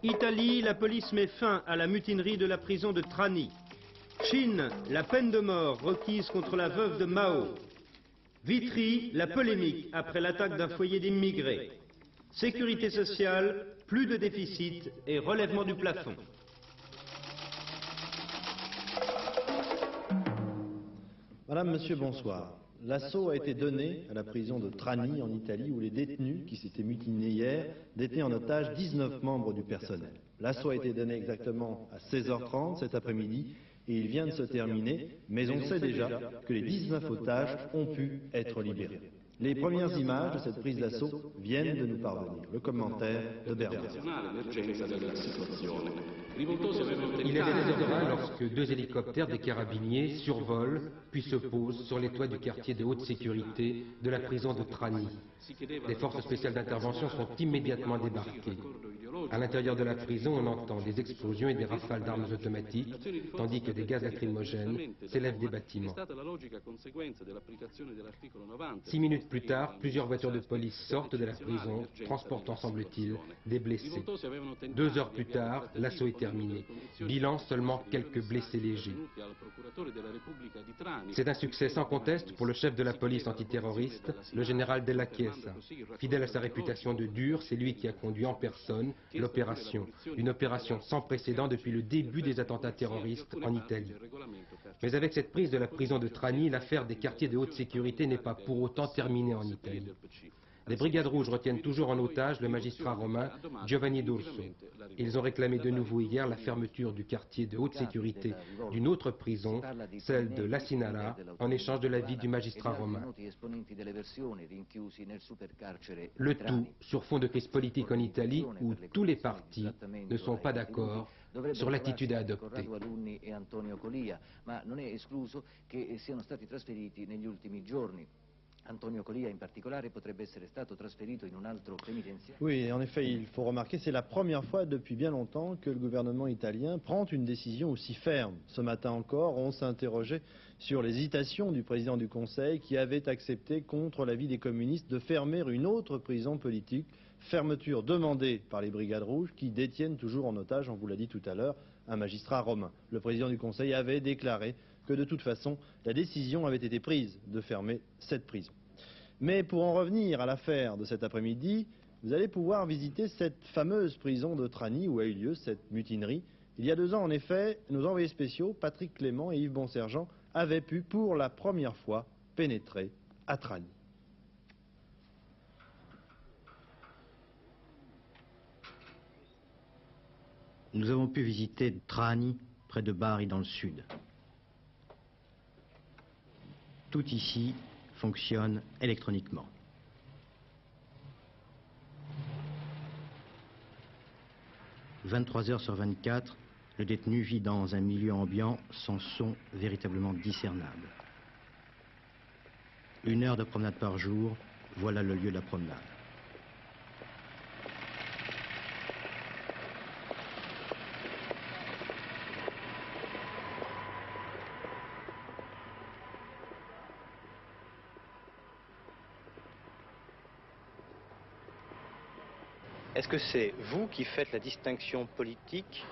Italie, la police met fin à la mutinerie de la prison de Trani. Chine, la peine de mort requise contre la veuve de Mao. Vitry, la polémique après l'attaque d'un foyer d'immigrés. Sécurité sociale, plus de déficit et relèvement du plafond. Madame, Monsieur, bonsoir. L'assaut a été donné à la prison de Trani en Italie où les détenus qui s'étaient mutinés hier détenaient en otage 19 membres du personnel. L'assaut a été donné exactement à 16h30 cet après-midi et il vient de se terminer, mais on sait déjà que les 19 otages ont pu être libérés. Les premières images de cette prise d'assaut viennent de nous parvenir. Le commentaire de Bernard. Il est 16h20 lorsque deux hélicoptères des carabiniers survolent puis se posent sur les toits du quartier de haute sécurité de la prison de Trani. Les forces spéciales d'intervention sont immédiatement débarquées. À l'intérieur de la prison, on entend des explosions et des rafales d'armes automatiques, tandis que des gaz lacrymogènes s'élèvent des bâtiments. 6 minutes plus tard, plusieurs voitures de police sortent de la prison, transportant, semble-t-il, des blessés. 2 heures plus tard, l'assaut est terminé. Bilan, seulement quelques blessés légers. C'est un succès sans conteste pour le chef de la police antiterroriste, le général Della Chiesa. Fidèle à sa réputation de dur, c'est lui qui a conduit en personne l'opération. Une opération sans précédent depuis le début des attentats terroristes en Italie. Mais avec cette prise de la prison de Trani, l'affaire des quartiers de haute sécurité n'est pas pour autant terminée en Italie. Les Brigades Rouges retiennent toujours en otage le magistrat romain Giovanni D'Urso. Ils ont réclamé de nouveau hier la fermeture du quartier de haute sécurité d'une autre prison, celle de l'Asinara, en échange de l'avis du magistrat romain. Le tout sur fond de crise politique en Italie où tous les partis ne sont pas d'accord sur l'attitude à adopter. Antonio Colia in particolare potrebbe essere stato trasferito in un altro penitenziario. Oui, en effet, il faut remarquer, c'est la première fois depuis bien longtemps que le gouvernement italien prend une décision aussi ferme. Ce matin encore, on s'interrogeait sur l'hésitation du président du Conseil qui avait accepté, contre l'avis des communistes, de fermer une autre prison politique, fermeture demandée par les Brigades Rouges qui détiennent toujours en otage, on vous l'a dit tout à l'heure, un magistrat romain. Le président du Conseil avait déclaré que de toute façon, la décision avait été prise de fermer cette prison. Mais pour en revenir à l'affaire de cet après-midi, vous allez pouvoir visiter cette fameuse prison de Trani où a eu lieu cette mutinerie. Il y a 2 ans, en effet, nos envoyés spéciaux, Patrick Clément et Yves Bonsergent, avaient pu pour la première fois pénétrer à Trani. Nous avons pu visiter Trani, près de Bari dans le sud. Tout ici fonctionne électroniquement. « 23h/24, le détenu vit dans un milieu ambiant sans son véritablement discernable. 1 heure de promenade par jour, voilà le lieu de la promenade. Est-ce que c'est vous qui faites la distinction politique?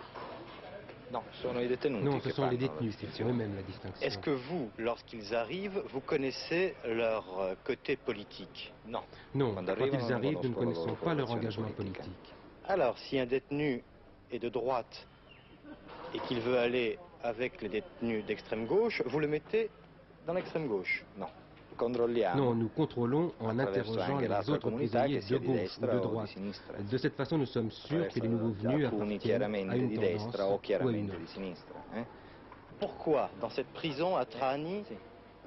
Non, ce sont les détenus qui font eux-mêmes la distinction. Est-ce que vous, lorsqu'ils arrivent, vous connaissez leur côté politique? Non. Non, quand ils arrivent, nous ne connaissons pas leur engagement politique. Alors, si un détenu est de droite et qu'il veut aller avec les détenus d'extrême gauche, vous le mettez dans l'extrême gauche? Non. Non, nous contrôlons en interrogeant les autres prisonniers de gauche ou de droite. De cette façon, nous sommes sûrs que les nouveaux venus appartiennent à une tendance ou à une autre. Pourquoi, dans cette prison à Trani,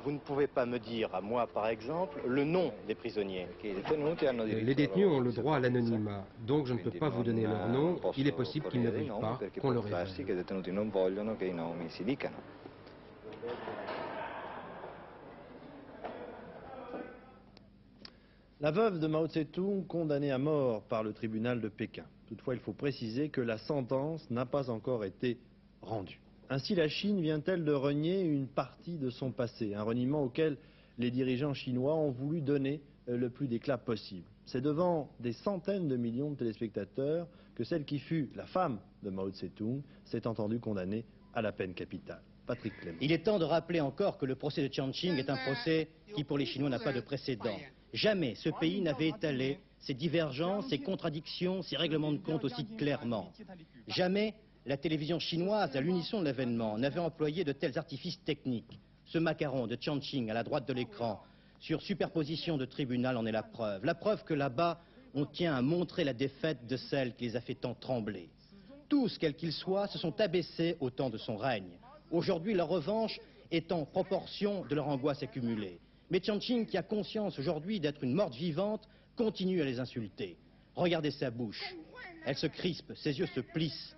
vous ne pouvez pas me dire, à moi par exemple, le nom des prisonniers? Les détenus ont le droit à l'anonymat, donc je ne peux pas vous donner leur nom. Il est possible qu'ils ne veuillent pas qu'on le révèle. La veuve de Mao Tse-tung condamnée à mort par le tribunal de Pékin. Toutefois, il faut préciser que la sentence n'a pas encore été rendue. Ainsi, la Chine vient-elle de renier une partie de son passé, un reniement auquel les dirigeants chinois ont voulu donner le plus d'éclat possible. C'est devant des centaines de millions de téléspectateurs que celle qui fut la femme de Mao Tse-tung s'est entendue condamnée à la peine capitale. Patrick Clément. Il est temps de rappeler encore que le procès de Chiang Ching est un procès qui, pour les Chinois, n'a pas de précédent. Jamais ce pays n'avait étalé ses divergences, ses contradictions, ses règlements de compte aussi clairement. Jamais la télévision chinoise, à l'unisson de l'événement, n'avait employé de tels artifices techniques. Ce macaron de Chiang Ching à la droite de l'écran, sur superposition de tribunal, en est la preuve. La preuve que là-bas, on tient à montrer la défaite de celle qui les a fait tant trembler. Tous, quels qu'ils soient, se sont abaissés au temps de son règne. Aujourd'hui, leur revanche est en proportion de leur angoisse accumulée. Mais Chiang Ching, qui a conscience aujourd'hui d'être une morte vivante, continue à les insulter. Regardez sa bouche. Elle se crispe, ses yeux se plissent.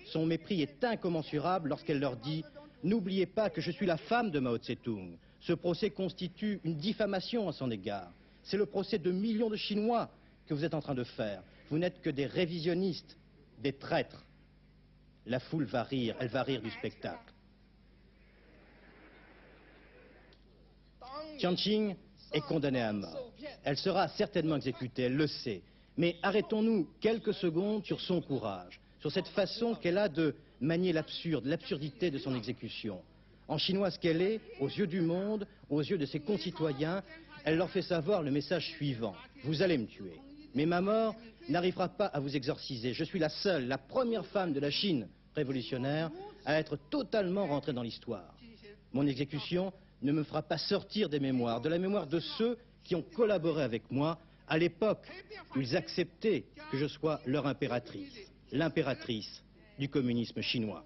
Son mépris est incommensurable lorsqu'elle leur dit « N'oubliez pas que je suis la femme de Mao Tse-tung ». Ce procès constitue une diffamation à son égard. C'est le procès de millions de Chinois que vous êtes en train de faire. Vous n'êtes que des révisionnistes, des traîtres. La foule va rire, elle va rire du spectacle. Chiang Ching est condamnée à mort. Elle sera certainement exécutée, elle le sait. Mais arrêtons-nous quelques secondes sur son courage, sur cette façon qu'elle a de manier l'absurde, l'absurdité de son exécution. En chinoise qu'elle est, aux yeux du monde, aux yeux de ses concitoyens, elle leur fait savoir le message suivant. Vous allez me tuer, mais ma mort n'arrivera pas à vous exorciser. Je suis la seule, la première femme de la Chine révolutionnaire à être totalement rentrée dans l'histoire. Mon exécution ne me fera pas sortir des mémoires, de la mémoire de ceux qui ont collaboré avec moi à l'époque où ils acceptaient que je sois leur impératrice, l'impératrice du communisme chinois.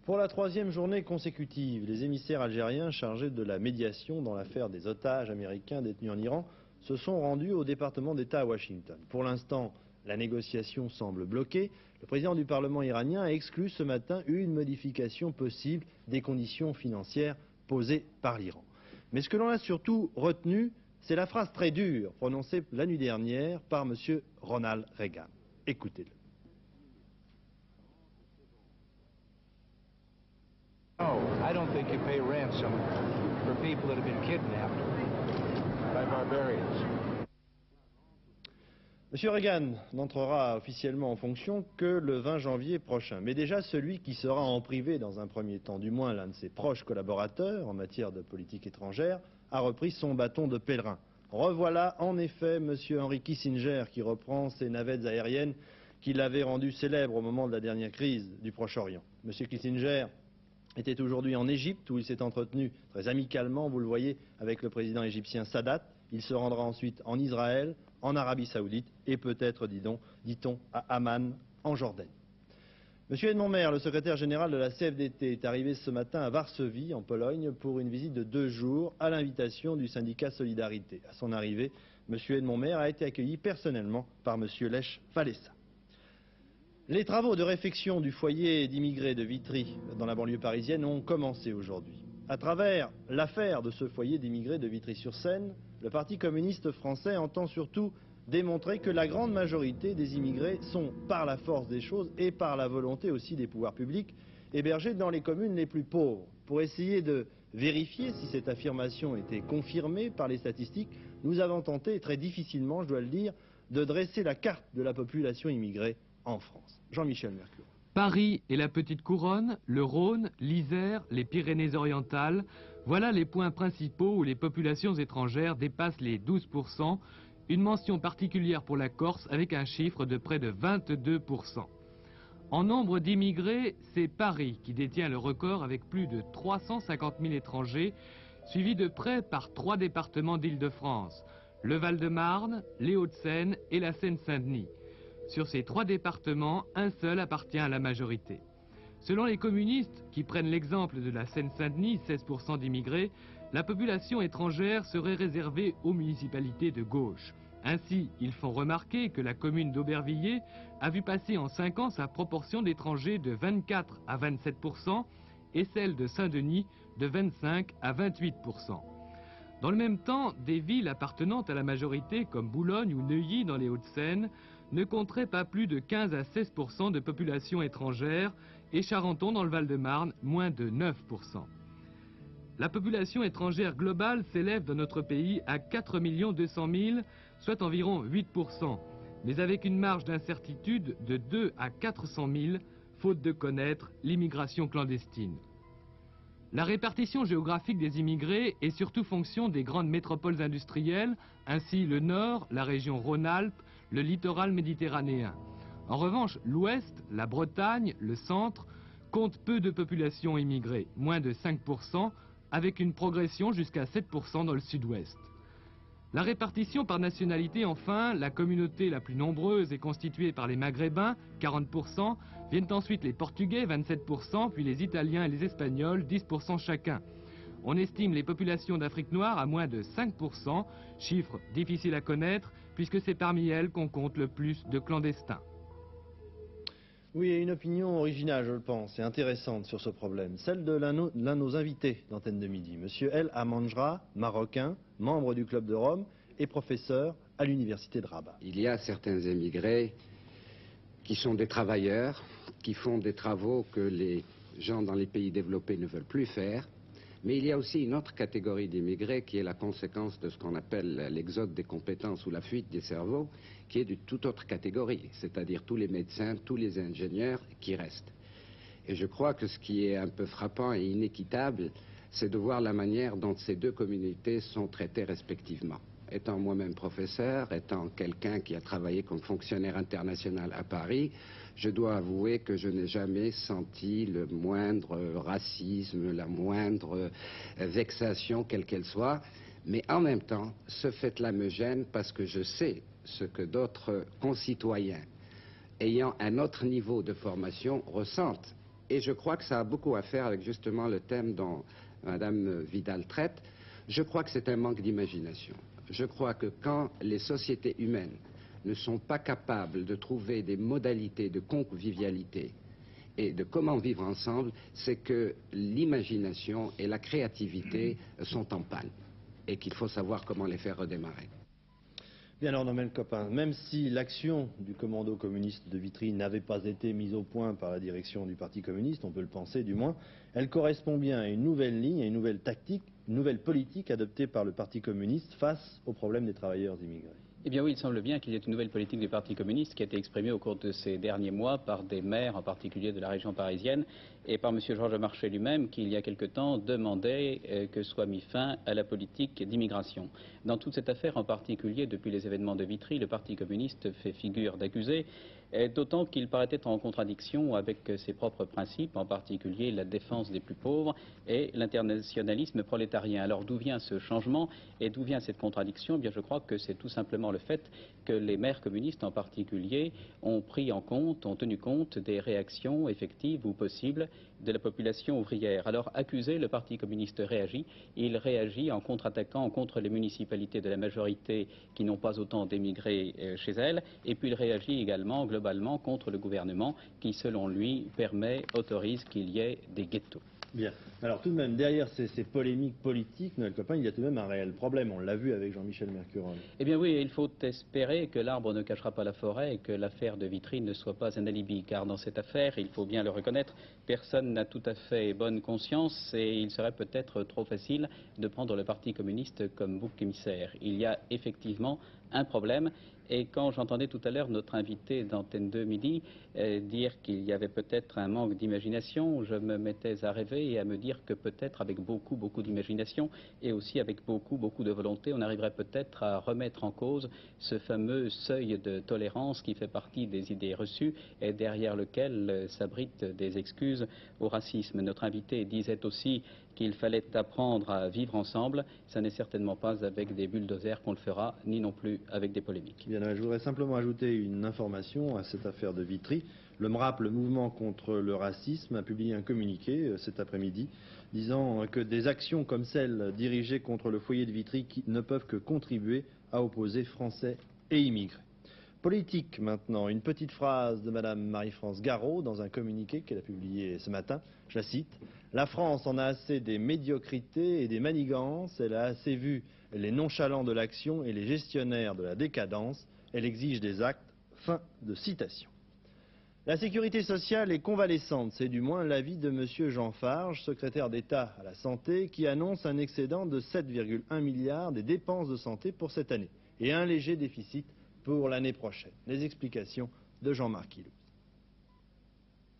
Pour la troisième journée consécutive, les émissaires algériens chargés de la médiation dans l'affaire des otages américains détenus en Iran se sont rendus au département d'État à Washington. Pour l'instant, la négociation semble bloquée. Le président du Parlement iranien a exclu ce matin une modification possible des conditions financières posées par l'Iran. Mais ce que l'on a surtout retenu, c'est la phrase très dure prononcée la nuit dernière par M. Ronald Reagan. Écoutez-le. No, I don't think you pay ransom for people that have been kidnapped by barbarians. M. Reagan n'entrera officiellement en fonction que le 20 janvier prochain. Mais déjà, celui qui sera en privé dans un premier temps, du moins l'un de ses proches collaborateurs en matière de politique étrangère, a repris son bâton de pèlerin. Revoilà en effet M. Henry Kissinger qui reprend ses navettes aériennes qui l'avaient rendu célèbre au moment de la dernière crise du Proche-Orient. M. Kissinger était aujourd'hui en Égypte où il s'est entretenu très amicalement, vous le voyez, avec le président égyptien Sadat. Il se rendra ensuite en Israël, en Arabie Saoudite et peut-être, dit-on, à Amman, en Jordanie. M. Edmond Maire, le secrétaire général de la CFDT, est arrivé ce matin à Varsovie, en Pologne, pour une visite de 2 jours à l'invitation du syndicat Solidarité. À son arrivée, M. Edmond Maire a été accueilli personnellement par M. Lech Walesa. Les travaux de réfection du foyer d'immigrés de Vitry, dans la banlieue parisienne, ont commencé aujourd'hui. À travers l'affaire de ce foyer d'immigrés de Vitry-sur-Seine, le Parti communiste français entend surtout démontrer que la grande majorité des immigrés sont, par la force des choses et par la volonté aussi des pouvoirs publics, hébergés dans les communes les plus pauvres. Pour essayer de vérifier si cette affirmation était confirmée par les statistiques, nous avons tenté, très difficilement, je dois le dire, de dresser la carte de la population immigrée en France. Jean-Michel Mercure. Paris et la Petite Couronne, le Rhône, l'Isère, les Pyrénées-Orientales, voilà les points principaux où les populations étrangères dépassent les 12%, une mention particulière pour la Corse avec un chiffre de près de 22%. En nombre d'immigrés, c'est Paris qui détient le record avec plus de 350 000 étrangers, suivi de près par 3 départements d'Île-de-France, le Val-de-Marne, les Hauts-de-Seine et la Seine-Saint-Denis. Sur ces 3 départements, un seul appartient à la majorité. Selon les communistes, qui prennent l'exemple de la Seine-Saint-Denis, 16% d'immigrés, la population étrangère serait réservée aux municipalités de gauche. Ainsi, ils font remarquer que la commune d'Aubervilliers a vu passer en 5 ans sa proportion d'étrangers de 24 à 27% et celle de Saint-Denis de 25 à 28%. Dans le même temps, des villes appartenant à la majorité comme Boulogne ou Neuilly dans les Hauts-de-Seine ne compteraient pas plus de 15 à 16% de population étrangère et Charenton dans le Val-de-Marne moins de 9%. La population étrangère globale s'élève dans notre pays à 4 200 000, soit environ 8%, mais avec une marge d'incertitude de 2 à 400 000, faute de connaître l'immigration clandestine. La répartition géographique des immigrés est surtout fonction des grandes métropoles industrielles, ainsi le Nord, la région Rhône-Alpes, le littoral méditerranéen. En revanche, l'Ouest, la Bretagne, le Centre, comptent peu de population immigrée, moins de 5%, avec une progression jusqu'à 7% dans le Sud-Ouest. La répartition par nationalité, enfin, la communauté la plus nombreuse est constituée par les Maghrébins, 40%, viennent ensuite les Portugais, 27%, puis les Italiens et les Espagnols, 10% chacun. On estime les populations d'Afrique noire à moins de 5%, chiffre difficile à connaître, puisque c'est parmi elles qu'on compte le plus de clandestins. Oui, et une opinion originale, je le pense, et intéressante sur ce problème, celle de l'un de nos invités d'Antenne de Midi, Monsieur El Amanjra, marocain, membre du Club de Rome et professeur à l'Université de Rabat. Il y a certains émigrés qui sont des travailleurs, qui font des travaux que les gens dans les pays développés ne veulent plus faire, mais il y a aussi une autre catégorie d'immigrés qui est la conséquence de ce qu'on appelle l'exode des compétences ou la fuite des cerveaux, qui est d'une toute autre catégorie, c'est-à-dire tous les médecins, tous les ingénieurs qui restent. Et je crois que ce qui est un peu frappant et inéquitable, c'est de voir la manière dont ces deux communautés sont traitées respectivement. Étant moi-même professeur, étant quelqu'un qui a travaillé comme fonctionnaire international à Paris, je dois avouer que je n'ai jamais senti le moindre racisme, la moindre vexation, quelle qu'elle soit. Mais en même temps, ce fait-là me gêne parce que je sais ce que d'autres concitoyens ayant un autre niveau de formation ressentent. Et je crois que ça a beaucoup à faire avec justement le thème dont Madame Vidal traite. Je crois que c'est un manque d'imagination. Je crois que quand les sociétés humaines ne sont pas capables de trouver des modalités de convivialité et de comment vivre ensemble, c'est que l'imagination et la créativité sont en panne et qu'il faut savoir comment les faire redémarrer. Bien alors, Noël Copin, même si l'action du commando communiste de Vitry n'avait pas été mise au point par la direction du Parti communiste, on peut le penser du moins, elle correspond bien à une nouvelle ligne, à une nouvelle tactique, une nouvelle politique adoptée par le Parti communiste face au problème des travailleurs immigrés. Eh bien oui, il semble bien qu'il y ait une nouvelle politique du Parti communiste qui a été exprimée au cours de ces derniers mois par des maires, en particulier de la région parisienne, et par M. Georges Marchais lui-même, qui il y a quelque temps demandait que soit mis fin à la politique d'immigration. Dans toute cette affaire en particulier, depuis les événements de Vitry, le Parti communiste fait figure d'accusé, d'autant qu'il paraît être en contradiction avec ses propres principes, en particulier la défense des plus pauvres et l'internationalisme prolétarien. Alors d'où vient ce changement et d'où vient cette contradiction? Eh bien, je crois que c'est tout simplement le fait que les maires communistes en particulier ont tenu compte des réactions effectives ou possibles de la population ouvrière. Alors accusé, le Parti communiste réagit. Il réagit en contre-attaquant contre les municipalités de la majorité qui n'ont pas autant d'émigrés chez elles, et puis il réagit également globalement contre le gouvernement qui, selon lui, autorise qu'il y ait des ghettos. Bien. Alors tout de même, derrière ces polémiques politiques, Noël Copin, il y a tout de même un réel problème. On l'a vu avec Jean-Michel Mercurol. Eh bien oui, il faut espérer que l'arbre ne cachera pas la forêt et que l'affaire de Vitry ne soit pas un alibi. Car dans cette affaire, il faut bien le reconnaître, personne n'a tout à fait bonne conscience et il serait peut-être trop facile de prendre le Parti communiste comme bouc émissaire. Il y a effectivement un problème. Et quand j'entendais tout à l'heure notre invité d'Antenne 2 Midi dire qu'il y avait peut-être un manque d'imagination, je me mettais à rêver et à me dire que peut-être avec beaucoup d'imagination et aussi avec beaucoup de volonté, on arriverait peut-être à remettre en cause ce fameux seuil de tolérance qui fait partie des idées reçues et derrière lequel s'abritent des excuses au racisme. Notre invité disait aussi qu'il fallait apprendre à vivre ensemble. Ça n'est certainement pas avec des bulldozers qu'on le fera, ni non plus avec des polémiques. Bien, je voudrais simplement ajouter une information à cette affaire de Vitry. Le MRAP, le mouvement contre le racisme, a publié un communiqué cet après-midi disant que des actions comme celles dirigées contre le foyer de Vitry ne peuvent que contribuer à opposer Français et immigrés. Politique maintenant, une petite phrase de Madame Marie-France Garot dans un communiqué qu'elle a publié ce matin. Je la cite. « La France en a assez des médiocrités et des manigances, elle a assez vu les nonchalants de l'action et les gestionnaires de la décadence, elle exige des actes. » Fin de citation. La sécurité sociale est convalescente, c'est du moins l'avis de M. Jean Farge, secrétaire d'État à la Santé, qui annonce un excédent de 7,1 milliards des dépenses de santé pour cette année et un léger déficit pour l'année prochaine. Les explications de Jean-Marc Ilouz.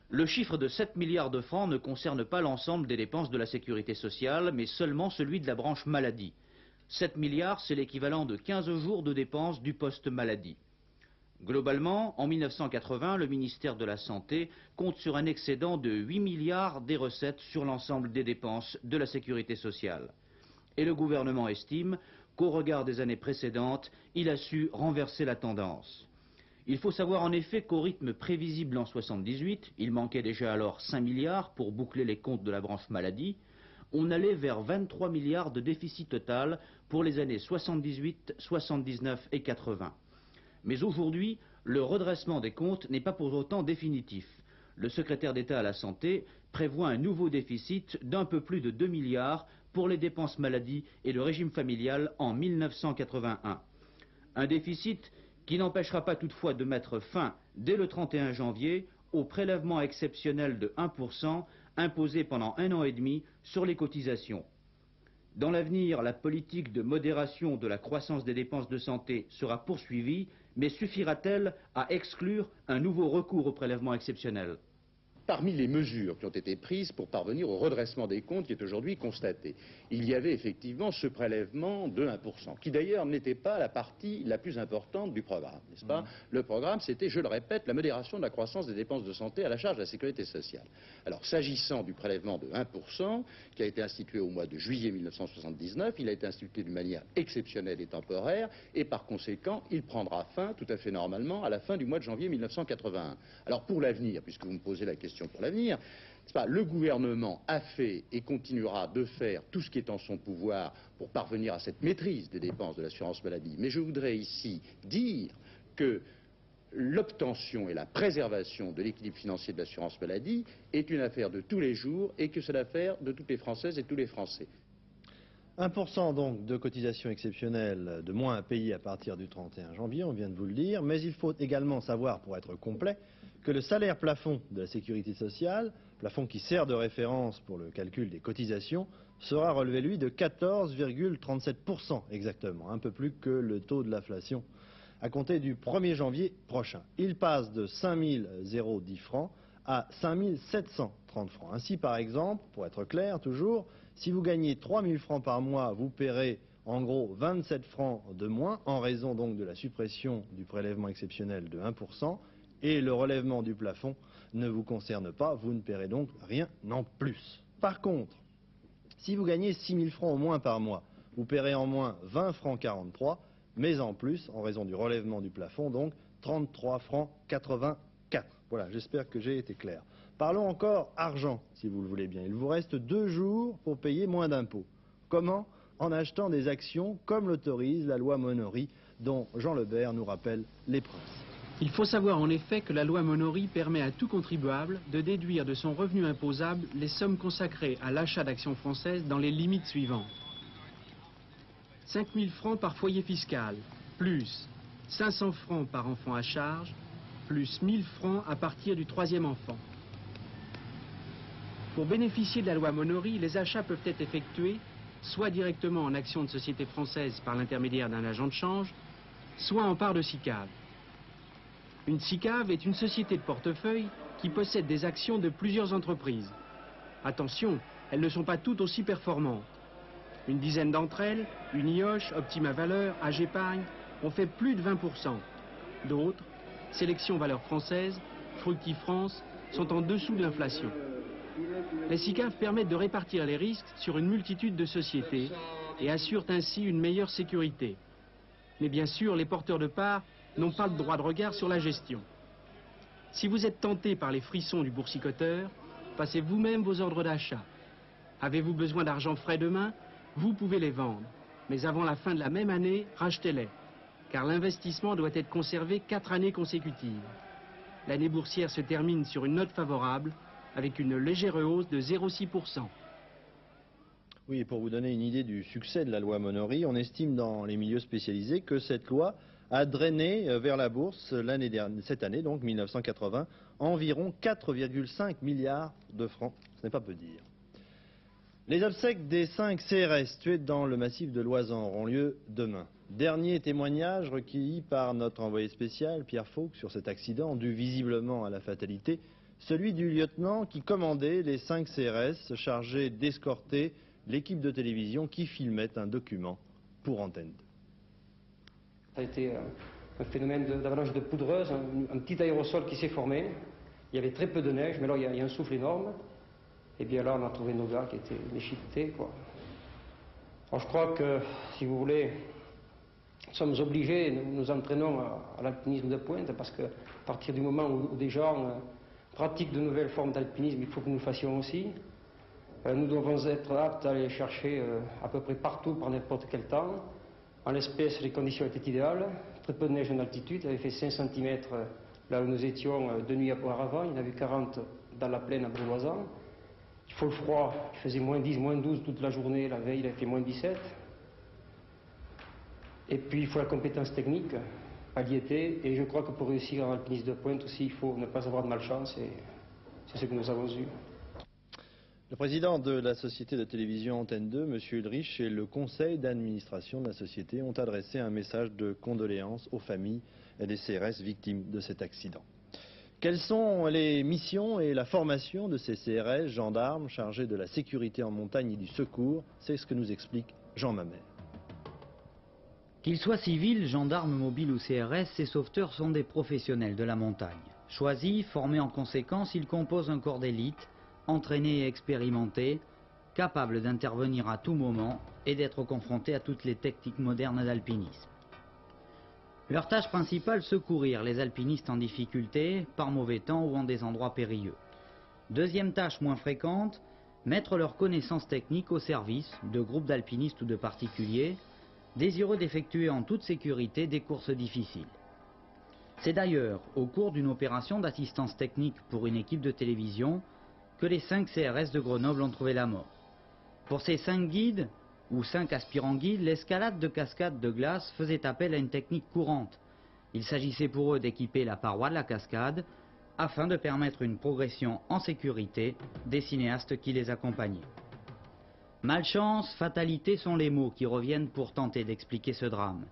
Le chiffre de 7 milliards de francs ne concerne pas l'ensemble des dépenses de la sécurité sociale, mais seulement celui de la branche maladie. 7 milliards, c'est l'équivalent de 15 jours de dépenses du poste maladie. Globalement, en 1980, le ministère de la Santé compte sur un excédent de 8 milliards des recettes sur l'ensemble des dépenses de la sécurité sociale. Et le gouvernement estime qu'au regard des années précédentes, il a su renverser la tendance. Il faut savoir en effet qu'au rythme prévisible en 1978, il manquait déjà alors 5 milliards pour boucler les comptes de la branche maladie, on allait vers 23 milliards de déficit total pour les années 78, 79 et 80. Mais aujourd'hui, le redressement des comptes n'est pas pour autant définitif. Le secrétaire d'État à la Santé prévoit un nouveau déficit d'un peu plus de 2 milliards pour les dépenses maladie et le régime familial en 1981. Un déficit qui n'empêchera pas toutefois de mettre fin, dès le 31 janvier, au prélèvement exceptionnel de 1% imposé pendant 1 an et demi sur les cotisations. Dans l'avenir, la politique de modération de la croissance des dépenses de santé sera poursuivie, mais suffira-t-elle à exclure un nouveau recours au prélèvement exceptionnel ? Parmi les mesures qui ont été prises pour parvenir au redressement des comptes qui est aujourd'hui constaté, il y avait effectivement ce prélèvement de 1%, qui d'ailleurs n'était pas la partie la plus importante du programme, n'est-ce pas ? Le programme, c'était, je le répète, la modération de la croissance des dépenses de santé à la charge de la sécurité sociale. Alors, s'agissant du prélèvement de 1%, qui a été institué au mois de juillet 1979, il a été institué d'une manière exceptionnelle et temporaire, et par conséquent, il prendra fin, tout à fait normalement, à la fin du mois de janvier 1981. Alors, pour l'avenir, puisque vous me posez la question pour l'avenir, le gouvernement a fait et continuera de faire tout ce qui est en son pouvoir pour parvenir à cette maîtrise des dépenses de l'assurance maladie. Mais je voudrais ici dire que l'obtention et la préservation de l'équilibre financier de l'assurance maladie est une affaire de tous les jours et que c'est l'affaire de toutes les Françaises et tous les Français. 1% donc de cotisation exceptionnelle de moins à payer à partir du 31 janvier, on vient de vous le dire, mais il faut également savoir, pour être complet, que le salaire plafond de la sécurité sociale, plafond qui sert de référence pour le calcul des cotisations, sera relevé, lui, de 14,37% exactement, un peu plus que le taux de l'inflation, à compter du 1er janvier prochain. Il passe de 5 010 francs à 5 730 francs. Ainsi, par exemple, pour être clair toujours, si vous gagnez 3 000 francs par mois, vous paierez en gros 27 francs de moins, en raison donc de la suppression du prélèvement exceptionnel de 1%, et le relèvement du plafond ne vous concerne pas, vous ne paierez donc rien en plus. Par contre, si vous gagnez 6 000 francs au moins par mois, vous paierez en moins 20 francs 43, mais en plus, en raison du relèvement du plafond, donc 33 francs 84. Voilà, j'espère que j'ai été clair. Parlons encore argent, si vous le voulez bien. Il vous reste 2 jours pour payer moins d'impôts. Comment ? En achetant des actions, comme l'autorise la loi Monory, dont Jean Lebert nous rappelle les principes. Il faut savoir en effet que la loi Monory permet à tout contribuable de déduire de son revenu imposable les sommes consacrées à l'achat d'actions françaises dans les limites suivantes. 5 000 francs par foyer fiscal, plus 500 francs par enfant à charge, plus 1 000 francs à partir du 3e enfant. Pour bénéficier de la loi Monory, les achats peuvent être effectués soit directement en actions de société française par l'intermédiaire d'un agent de change, soit en part de SICAV. Une SICAV est une société de portefeuille qui possède des actions de plusieurs entreprises. Attention, elles ne sont pas toutes aussi performantes. Une dizaine d'entre elles, Unioche, Optima Valeur, AGépargne, ont fait plus de 20%. D'autres, Sélection Valeurs Françaises, Fructifrance, sont en dessous de l'inflation. Les SICAV permettent de répartir les risques sur une multitude de sociétés et assurent ainsi une meilleure sécurité. Mais bien sûr, les porteurs de parts n'ont pas le droit de regard sur la gestion. Si vous êtes tenté par les frissons du boursicoteur, passez vous-même vos ordres d'achat. Avez-vous besoin d'argent frais demain? Vous pouvez les vendre. Mais avant la fin de la même année, rachetez-les. Car l'investissement doit être conservé 4 années consécutives. L'année boursière se termine sur une note favorable, avec une légère hausse de 0,6%. Oui, et pour vous donner une idée du succès de la loi Monory, on estime dans les milieux spécialisés que cette loi a drainé vers la bourse cette année, donc 1980, environ 4,5 milliards de francs. Ce n'est pas peu dire. Les obsèques des 5 CRS tués dans le massif de Loisan auront lieu demain. Dernier témoignage recueilli par notre envoyé spécial, Pierre Fauque, sur cet accident dû visiblement à la fatalité, celui du lieutenant qui commandait les 5 CRS chargés d'escorter l'équipe de télévision qui filmait un document pour Antenne 2. Ça a été un phénomène d'avalanche de poudreuse, un petit aérosol qui s'est formé. Il y avait très peu de neige, mais là il y a un souffle énorme. Et bien là on a trouvé nos gars qui étaient déchiquetés, quoi. Alors je crois que, si vous voulez, nous sommes obligés, nous nous entraînons à l'alpinisme de pointe, parce qu'à partir du moment où des gens pratiquent de nouvelles formes d'alpinisme, il faut que nous le fassions aussi. Nous devons être aptes à aller chercher à peu près partout par n'importe quel temps. En l'espèce, les conditions étaient idéales. Très peu de neige en altitude. Il avait fait 5 cm là où nous étions 2 nuits auparavant. Il y en a eu 40 dans la plaine à Brouloisan. Il faut le froid. Il faisait moins 10, moins 12 toute la journée. La veille, il a fait moins 17. Et puis, il faut la compétence technique, à l'y été. Et je crois que pour réussir en alpinisme de pointe aussi, il faut ne pas avoir de malchance. Et c'est ce que nous avons eu. Le président de la société de télévision Antenne 2, M. Ulrich, et le conseil d'administration de la société ont adressé un message de condoléances aux familles des CRS victimes de cet accident. Quelles sont les missions et la formation de ces CRS, gendarmes chargés de la sécurité en montagne et du secours? C'est ce que nous explique Jean Mamère. Qu'ils soient civils, gendarmes, mobiles ou CRS, ces sauveteurs sont des professionnels de la montagne. Choisis, formés en conséquence, ils composent un corps d'élite, entraînés et expérimentés, capables d'intervenir à tout moment et d'être confrontés à toutes les techniques modernes d'alpinisme. Leur tâche principale, secourir les alpinistes en difficulté, par mauvais temps ou en des endroits périlleux. Deuxième tâche moins fréquente, mettre leurs connaissances techniques au service de groupes d'alpinistes ou de particuliers, désireux d'effectuer en toute sécurité des courses difficiles. C'est d'ailleurs au cours d'une opération d'assistance technique pour une équipe de télévision que les 5 CRS de Grenoble ont trouvé la mort. Pour ces 5 guides, ou 5 aspirants guides, l'escalade de cascades de glace faisait appel à une technique courante. Il s'agissait pour eux d'équiper la paroi de la cascade afin de permettre une progression en sécurité des cinéastes qui les accompagnaient. Malchance, fatalité sont les mots qui reviennent pour tenter d'expliquer ce drame.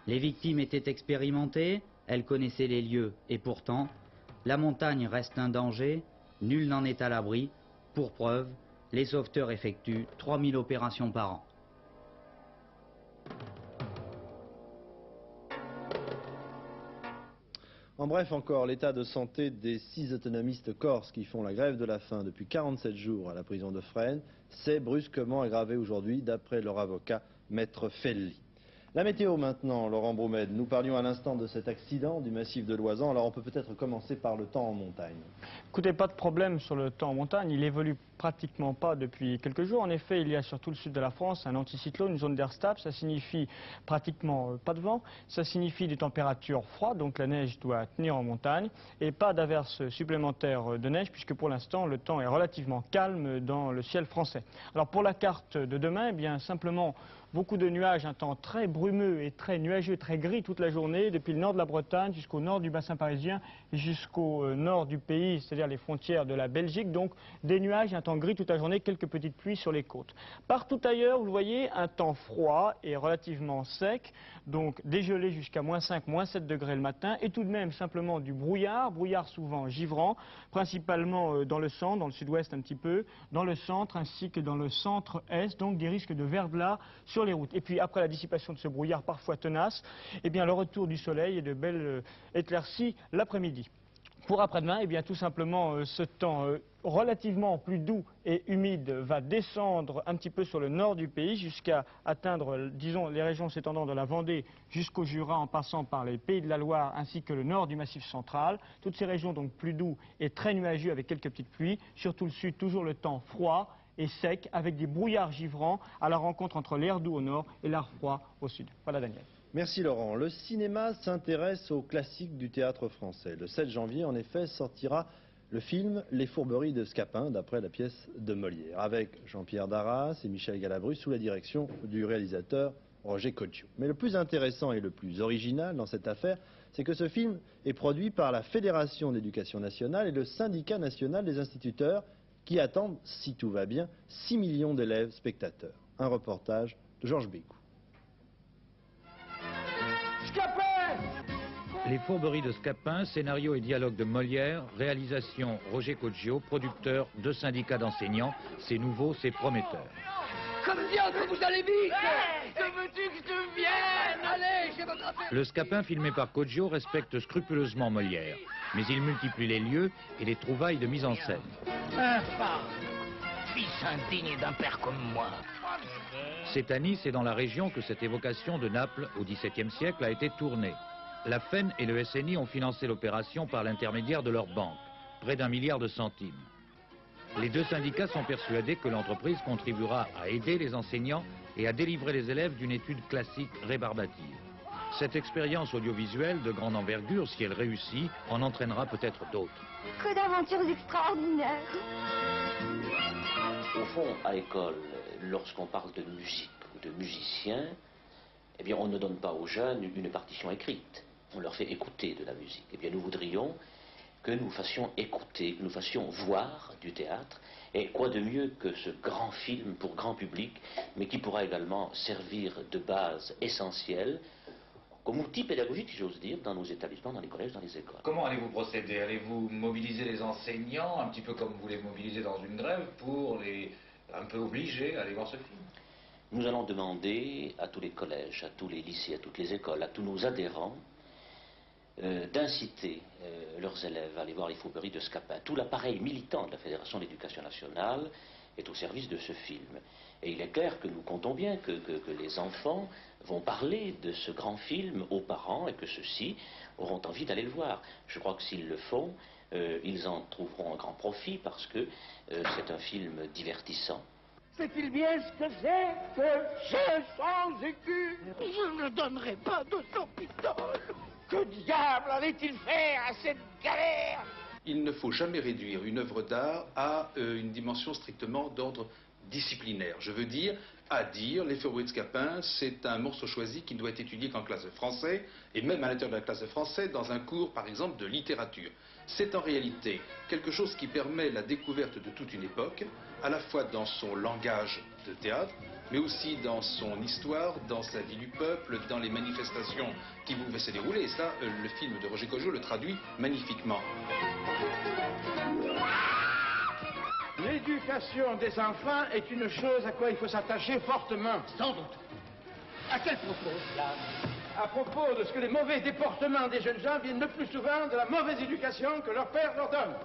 Les victimes étaient expérimentées, elles connaissaient les lieux et pourtant, la montagne reste un danger. Nul n'en est à l'abri. Pour preuve, les sauveteurs effectuent 3000 opérations par an. En bref encore, l'état de santé des 6 autonomistes corses qui font la grève de la faim depuis 47 jours à la prison de Fresnes s'est brusquement aggravé aujourd'hui d'après leur avocat, Maître Felli. La météo maintenant, Laurent Broumède. Nous parlions à l'instant de cet accident du massif de Loisan. Alors on peut peut-être commencer par le temps en montagne. Écoutez, pas de problème sur le temps en montagne. Il évolue pratiquement pas depuis quelques jours. En effet, il y a sur tout le sud de la France un anticyclone, une zone d'air stable. Ça signifie pratiquement pas de vent. Ça signifie des températures froides, donc la neige doit tenir en montagne. Et pas d'averses supplémentaires de neige, puisque pour l'instant, le temps est relativement calme dans le ciel français. Alors pour la carte de demain, eh bien simplement beaucoup de nuages, un temps très brumeux et très nuageux, très gris toute la journée, depuis le nord de la Bretagne jusqu'au nord du bassin parisien et jusqu'au nord du pays, c'est-à-dire les frontières de la Belgique. Donc des nuages, un temps gris toute la journée, quelques petites pluies sur les côtes. Partout ailleurs, vous voyez, un temps froid et relativement sec, donc dégelé jusqu'à -5, -7 degrés le matin, et tout de même simplement du brouillard souvent givrant, principalement dans le centre, dans le sud-ouest un petit peu, dans le centre ainsi que dans le centre-est, donc des risques de verglas sur les routes. Et puis après la dissipation de ce brouillard parfois tenace, eh bien le retour du soleil et de belles éclaircies l'après-midi. Pour après-demain, eh bien tout simplement ce temps relativement plus doux et humide va descendre un petit peu sur le nord du pays jusqu'à atteindre, disons, les régions s'étendant de la Vendée jusqu'au Jura en passant par les Pays de la Loire ainsi que le nord du Massif central. Toutes ces régions donc plus doux et très nuageux avec quelques petites pluies. Surtout le sud, toujours le temps froid et sec avec des brouillards givrants à la rencontre entre l'air doux au nord et l'air froid au sud. Voilà Daniel. Merci Laurent. Le cinéma s'intéresse aux classiques du théâtre français. Le 7 janvier, en effet, sortira le film Les Fourberies de Scapin, d'après la pièce de Molière, avec Jean-Pierre Darras et Michel Galabru, sous la direction du réalisateur Roger Coccio. Mais le plus intéressant et le plus original dans cette affaire, c'est que ce film est produit par la Fédération d'éducation nationale et le Syndicat national des instituteurs qui attendent, si tout va bien, 6 millions d'élèves spectateurs. Un reportage de Georges Bécou. Les fourberies de Scapin, scénario et dialogue de Molière, réalisation Roger Coccio, producteur, 2 syndicats d'enseignants. C'est nouveau, c'est prometteur. Comme diable, vous allez vite! Que veux-tu que je devienne? Allez, j'ai votre affaire! Le Scapin, filmé par Coccio, respecte scrupuleusement Molière. Mais il multiplie les lieux et les trouvailles de mise en scène. Infâme! Fils indigne d'un père comme moi! C'est à Nice et dans la région que cette évocation de Naples au XVIIe siècle a été tournée. La FEN et le SNI ont financé l'opération par l'intermédiaire de leur banque, près d'1 milliard de centimes. Les 2 syndicats sont persuadés que l'entreprise contribuera à aider les enseignants et à délivrer les élèves d'une étude classique rébarbative. Cette expérience audiovisuelle de grande envergure, si elle réussit, en entraînera peut-être d'autres. Que d'aventures extraordinaires! Au fond, à l'école, lorsqu'on parle de musique ou de musiciens, eh bien, on ne donne pas aux jeunes une partition écrite. On leur fait écouter de la musique. Eh bien, nous voudrions que nous fassions écouter, que nous fassions voir du théâtre. Et quoi de mieux que ce grand film pour grand public, mais qui pourra également servir de base essentielle comme outil pédagogique, si j'ose dire, dans nos établissements, dans les collèges, dans les écoles. Comment allez-vous procéder? Allez-vous mobiliser les enseignants, un petit peu comme vous les mobilisez dans une grève, pour les un peu obliger à aller voir ce film? Nous allons demander à tous les collèges, à tous les lycées, à toutes les écoles, à tous nos adhérents, d'inciter leurs élèves à aller voir les fourberies de Scapin. Tout l'appareil militant de la Fédération de l'éducation nationale est au service de ce film. Et il est clair que nous comptons bien que les enfants vont parler de ce grand film aux parents et que ceux-ci auront envie d'aller le voir. Je crois que s'ils le font, ils en trouveront un grand profit parce que c'est un film divertissant. Sait-il bien ce que c'est que j'ai 100 écus? Je ne donnerai pas 200 pistoles. Que diable allait-il faire à cette galère? Il ne faut jamais réduire une œuvre d'art à une dimension strictement d'ordre disciplinaire. Je veux dire, les fourberies de Scapin, c'est un morceau choisi qui ne doit être étudié qu'en classe de français, et même à l'intérieur de la classe de français, dans un cours, par exemple, de littérature. C'est en réalité quelque chose qui permet la découverte de toute une époque, à la fois dans son langage de théâtre, mais aussi dans son histoire, dans sa vie du peuple, dans les manifestations qui pouvaient se dérouler. Et ça, le film de Roger Coccio le traduit magnifiquement. L'éducation des enfants est une chose à quoi il faut s'attacher fortement. Sans doute. À quel propos, cela? À propos de ce que les mauvais déportements des jeunes gens viennent le plus souvent de la mauvaise éducation que leur père leur donne.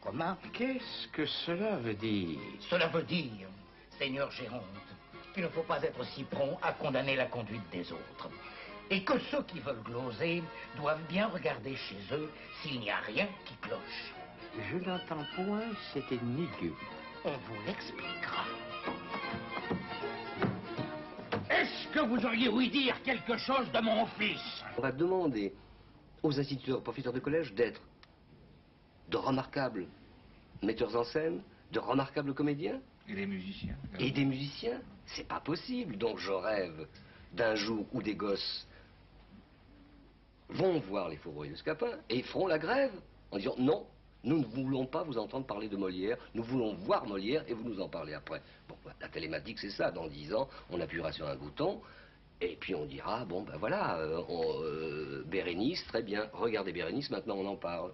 Comment? Qu'est-ce que cela veut dire? Cela veut dire, Seigneur Géronte, qu'il ne faut pas être si prompt à condamner la conduite des autres. Et que ceux qui veulent gloser doivent bien regarder chez eux s'il n'y a rien qui cloche. Je n'entends point, c'est énigue. On vous l'expliquera. Est-ce que vous auriez ouï dire quelque chose de mon fils? On va demander aux instituteurs, professeurs de collège d'être de remarquables metteurs en scène, de remarquables comédiens. Et des musiciens. Et des musiciens. C'est pas possible. Donc je rêve d'un jour où des gosses vont voir les fourberies de Scapin et feront la grève en disant non, nous ne voulons pas vous entendre parler de Molière, nous voulons voir Molière et vous nous en parlez après. Bon, la télématique c'est ça, dans 10 ans, on appuiera sur un bouton et puis on dira, bon ben voilà, Bérénice, très bien, regardez Bérénice, maintenant on en parle.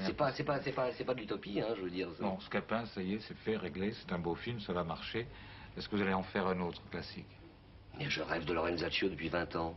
C'est pas de l'utopie, hein, je veux dire. Non, Scapin, ça y est, c'est fait, réglé, c'est un beau film, ça va marcher. Est-ce que vous allez en faire un autre classique? Mais je rêve de Lorenzaccio depuis 20 ans.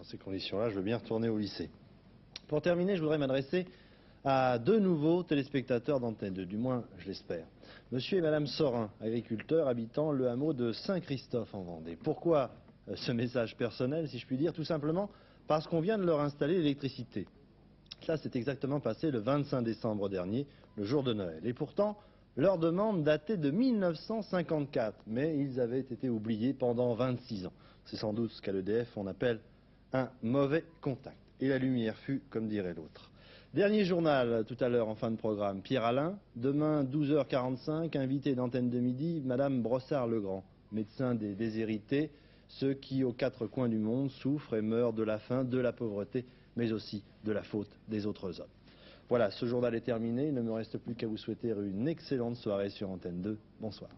ces conditions-là, je veux bien retourner au lycée. Pour terminer, je voudrais m'adresser à deux nouveaux téléspectateurs d'Antenne 2, du moins je l'espère. Monsieur et Madame Sorin, agriculteurs habitant le hameau de Saint-Christophe en Vendée. Pourquoi ce message personnel, si je puis dire? Tout simplement parce qu'on vient de leur installer l'électricité. Ça s'est exactement passé le 25 décembre dernier, le jour de Noël. Et pourtant, leur demande datait de 1954, mais ils avaient été oubliés pendant 26 ans. C'est sans doute ce qu'à l'EDF on appelle un mauvais contact. Et la lumière fut, comme dirait l'autre. Dernier journal, tout à l'heure en fin de programme. Pierre Alain, demain 12h45, invité d'Antenne de Midi, Madame Brossard-Legrand, médecin des déshérités, ceux qui, aux quatre coins du monde, souffrent et meurent de la faim, de la pauvreté, mais aussi de la faute des autres hommes. Voilà, ce journal est terminé. Il ne me reste plus qu'à vous souhaiter une excellente soirée sur Antenne 2. Bonsoir.